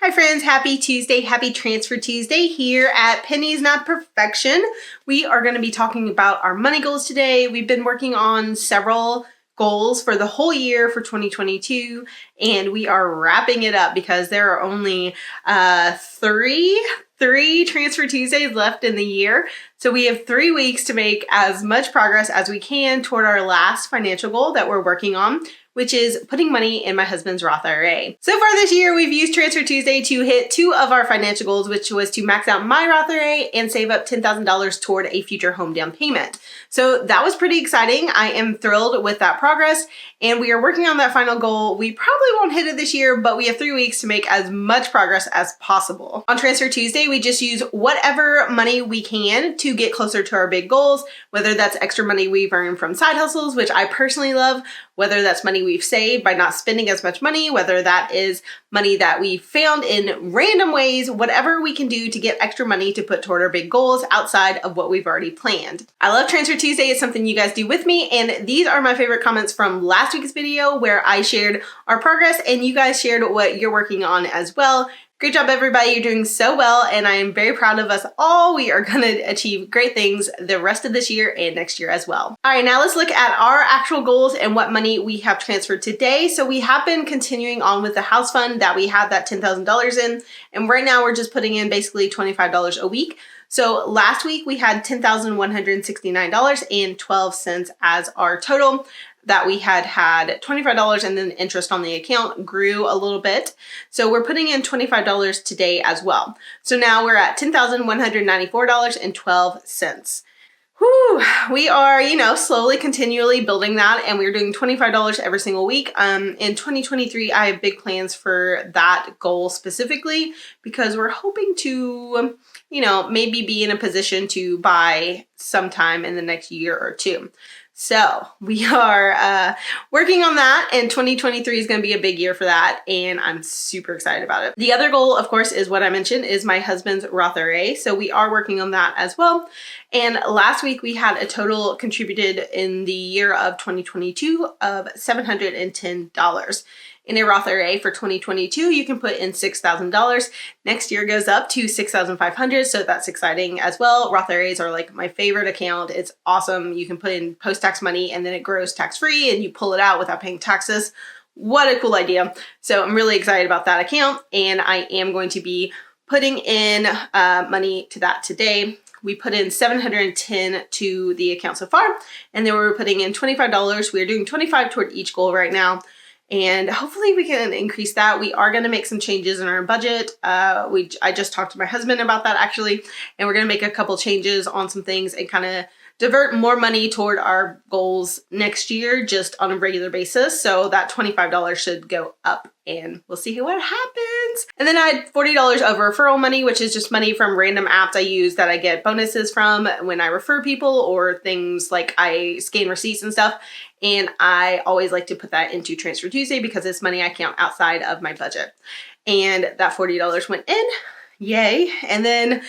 Hi friends, happy Tuesday, happy Transfer Tuesday here at Pennies Not Perfection. We are going to be talking about our money goals today. We've been working on several goals for the whole year for 2022, and we are wrapping it up because there are only three Transfer Tuesdays left in the year. So we have 3 weeks to make as much progress as we can toward our last financial goal that we're working on, which is putting money in my husband's Roth IRA. So far this year, we've used Transfer Tuesday to hit 2 of our financial goals, which was to max out my Roth IRA and save up $10,000 toward a future home down payment. So that was pretty exciting. I am thrilled with that progress, and we are working on that final goal. We probably won't hit it this year, but we have 3 weeks to make as much progress as possible. On Transfer Tuesday, we just use whatever money we can to get closer to our big goals, whether that's extra money we've earned from side hustles, which I personally love, whether that's money we've saved by not spending as much money, whether that is money that we found in random ways, whatever we can do to get extra money to put toward our big goals outside of what we've already planned. I love Transfer Tuesday. It's something you guys do with me, and these are my favorite comments from last week's video where I shared our progress and you guys shared what you're working on as well. Great job, everybody. You're doing so well, and I am very proud of us all. We are going to achieve great things the rest of this year and next year as well. All right, now let's look at our actual goals and what money we have transferred today. So we have been continuing on with the house fund that we had that $10,000 in, and right now we're just putting in basically $25 a week. So last week we had $10,169.12 as our total. That we had $25, and then interest on the account grew a little bit. So we're putting in $25 today as well. So now we're at $10,194.12. Whew, we are, slowly, continually building that, and we're doing $25 every single week. In 2023, I have big plans for that goal specifically because we're hoping to, maybe be in a position to buy sometime in the next year or two. So we are working on that, and 2023 is going to be a big year for that, and I'm super excited about it. The other goal, of course, is what I mentioned, is my husband's Roth IRA. So we are working on that as well. And last week we had a total contributed in the year of 2022 of $710. In a Roth IRA for 2022, you can put in $6,000. Next year goes up to $6,500, so that's exciting as well. Roth IRAs are like my favorite account. It's awesome. You can put in post-tax money and then it grows tax-free and you pull it out without paying taxes. What a cool idea. So I'm really excited about that account, and I am going to be putting in money to that today. We put in $710 to the account so far, and then we're putting in $25. We're doing $25 toward each goal right now. And hopefully we can increase that. We are going to make some changes in our budget. I just talked to my husband about that actually, and we're going to make a couple changes on some things and kind of divert more money toward our goals next year just on a regular basis. So that $25 should go up, and we'll see what happens. And then I had $40 of referral money, which is just money from random apps I use that I get bonuses from when I refer people, or things like I scan receipts and stuff. And I always like to put that into Transfer Tuesday because it's money I count outside of my budget. And that $40 went in. Yay. And then,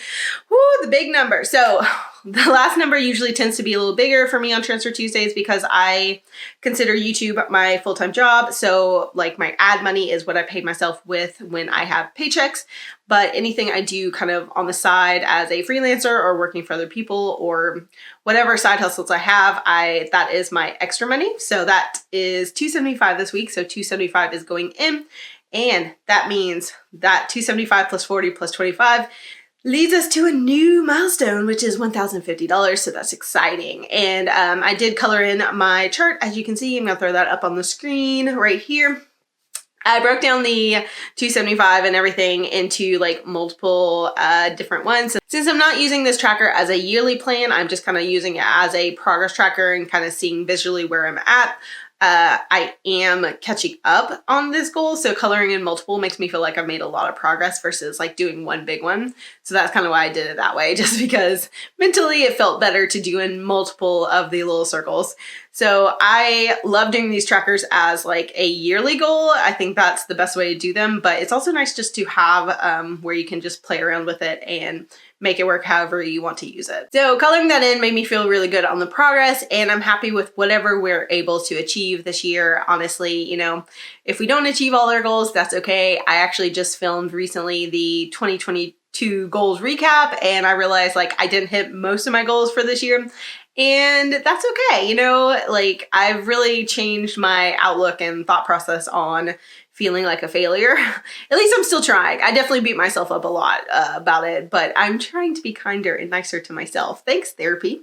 the big number. So the last number usually tends to be a little bigger for me on Transfer Tuesdays because I consider YouTube my full-time job. So like my ad money is what I pay myself with when I have paychecks. But anything I do kind of on the side as a freelancer or working for other people or whatever side hustles I have, that is my extra money. So that is $275 this week. So $275 is going in. And that means that $275 plus 40 plus 25 leads us to a new milestone, which is $1,050. So that's exciting. And I did color in my chart. As you can see, I'm going to throw that up on the screen right here. I broke down the $275 and everything into like multiple different ones. Since I'm not using this tracker as a yearly plan, I'm just kind of using it as a progress tracker and kind of seeing visually where I'm at. I am catching up on this goal. So coloring in multiple makes me feel like I've made a lot of progress versus like doing one big one. So that's kind of why I did it that way, just because mentally it felt better to do in multiple of the little circles. So I love doing these trackers as like a yearly goal. I think that's the best way to do them, but it's also nice just to have where you can just play around with it and make it work however you want to use it. So coloring that in made me feel really good on the progress, and I'm happy with whatever we're able to achieve this year. Honestly, you know, if we don't achieve all our goals, that's okay. I actually just filmed recently the 2022 goals recap, and I realized like I didn't hit most of my goals for this year. And that's okay, you know, like I've really changed my outlook and thought process on feeling like a failure. At least I'm still trying. I definitely beat myself up a lot about it, but I'm trying to be kinder and nicer to myself. Thanks, therapy.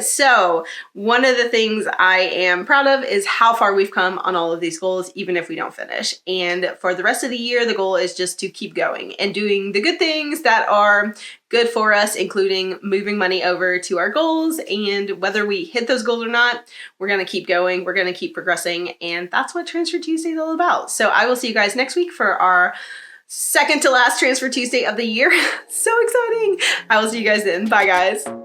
So one of the things I am proud of is how far we've come on all of these goals, even if we don't finish. And for the rest of the year, the goal is just to keep going and doing the good things that are good for us, including moving money over to our goals. And whether we hit those goals or not, we're going to keep going. We're going to keep progressing. And that's what Transfer Tuesday is all about. So I will see you guys next week for our second to last Transfer Tuesday of the year. So exciting. I will see you guys then. Bye, guys.